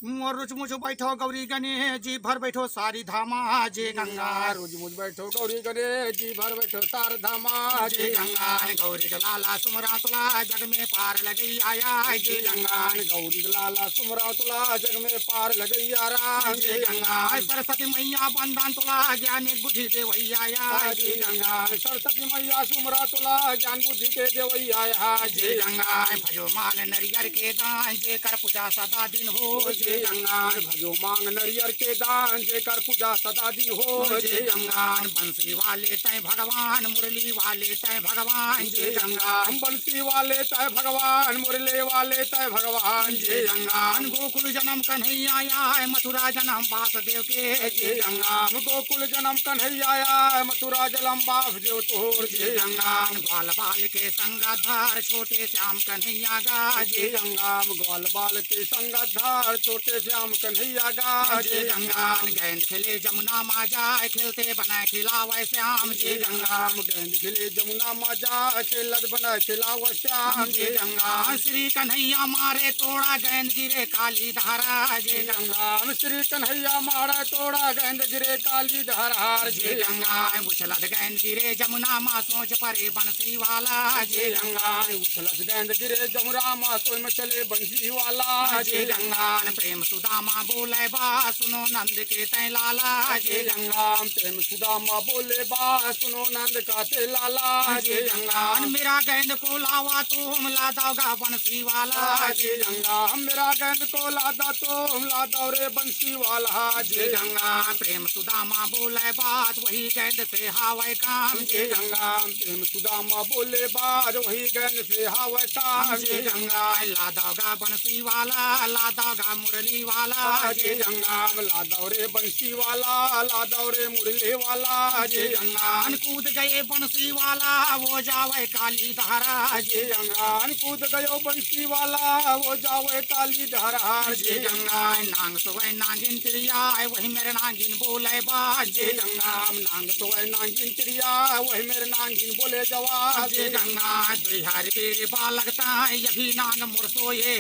मोर रुच मुझ बैठो गौरी गणेश जी भर बैठो सारी धामा जे गंगा रोज मुझ बैठो गौरी गणेश जी भर बैठो सार धामा जे गंगा गौरी लाला सुमरा तुला जग में पार लगी आया जे गंगा गौरी लाला सुमरा तुला जग में पार लगई राम जे गंगा सरस्वती मैया बंदन तुला ज्ञान बुद्धि दे वही आया जे गंगा सरस्वती मैया सुमरा तुला ज्ञान बुद्धि के देवई आया जे गंगा भजो मान नरियर के दान जे कर पूजा सदा दिन हो जे गंगा भजो मांग नरियर के दान जे कर पूजा सदा दिन हो जे गंगा बंसी वाले तय भगवान मुरली वाले तय भगवान जे गंगा बंसी वाले तय भगवान मुरले वाले तय भगवान जे गंगा गोकुल जन्म कन्हैया आया है मथुरा जन्म वासुदेव के जे गंगा गोकुल जन्म कन्हैया आया मथुरा जलम बाप जो तोर जे गंगा ग्वाल बाल के संगधार छोटे श्याम कन्हैया गा जे गंगा ग्वाल बाल के संगधार छोटे श्याम कन्हैया गा जे गंगा गेंद खेले जमुना मा जाए खेलते बनाए खिलावे श्याम जे गंगा गेंद खेले जमुना मा जाए खेलत बनाए खिलावे श्याम जे गंगा श्री कन्हैया मारे तोड़ा गेंद गिरे काली धारा जे गंगा श्री कन्हैया मारे तोड़ा गेंद गिरे काली धारा जे गंगा उछलत गेंद गिरे जमुना मा सोच परे बंसी वाला जे गंगा उछलत गेंद गिरे जमुना मा सोच में चले बंसी वाला जे गंगा प्रेम सुदामा बोले बा सुनो नंद के तय लाला जे गंगा प्रेम सुदामा बोले बा सुनो नंद का ते लाला जे गंगा मेरा गेंद को लावा तुम ला दोगा बंसी वाला जे गंगा मेरा गेंद को लादा तुम ला दो रे बंसी वाला जे गंगा प्रेम सुदामा बोले बात वही गेंद से हावे काम जे गंगा प्रेम सुदामा बोले बात वही गेंद से हावे काम जे गंगा ला दोगा बंसी वाला ला दोगा मुरली वाला जे गंगा ला दो रे बंसी वाला ला दो रे मुरली वाला जे गंगा कूद गए बंसी वाला वो जावे काली धारा जे गंगा कूद गयो बंसी वाला वो जावे काली धारा जे गंगा नांग सोए नागिन त्रिया वही मेरे नागिन बोले बा जे गंगा नांग सोए नागिन त्रिया वही मेरे नागिन बोले जवा जे गंगा दुहार बेरे बा लगता है अभी नांग मोर सोए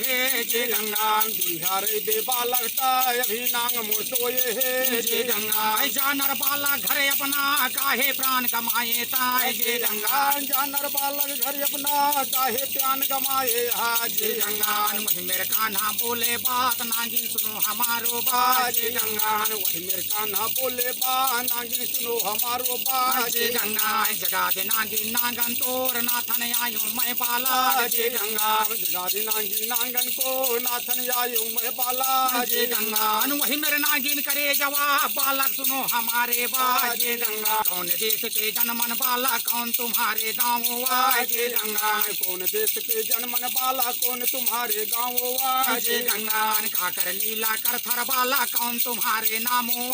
जे गंगा दुल्हार बेबा लगता है अभी नांग मोर सोए है जे गंगा जानर बाला घरे अपना काहे प्राण कमाए ताए जे गंगा जानर बालक घर अपना काहे प्राण कमाए जे गंगा वही मेरे कान्हा बोले बात नागिन सुनो हमारो बात जे गंगा वही मेरे कान्हा बोले बा नागिन सुनो हमारो बात जे गंगा जगा दे नागिन नागन तोर नाथन आयो मैं बाला जे गंगा जगा दे नागिन नागन को नाथन आयो मैं बाला जे गंगा वही मेरे नागिन करे जवाब बालक सुनो हमारे बात जे गंगा कौन देश के जनमन बाला कौन तुम्हारे गाँव जे गंगा कौन देश के जनमन बाला कौन तुम्हारे गाँव जे गंगा काकर लीला कर थर बाला कौन तुम्हारे नामो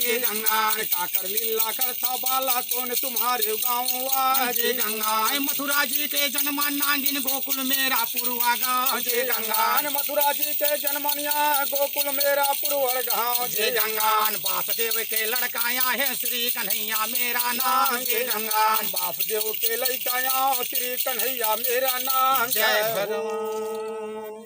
जे गंगा काकर लीला कर था बाला कौन तुम्हारे गाँव जे गंगा मथुरा जी के जन्म नागिन गोकुल मेरा पुरवा गाँव जे गंगा मथुरा जी के जन्मनिया गोकुल मेरा पुरवर गाँव जे गंगा वासुदेव के लड़काया है श्री कन्हैया मेरा नाम जे गंगा वासुदेव के लड़काया श्री कन्हैया मेरा नाम जय भगवान।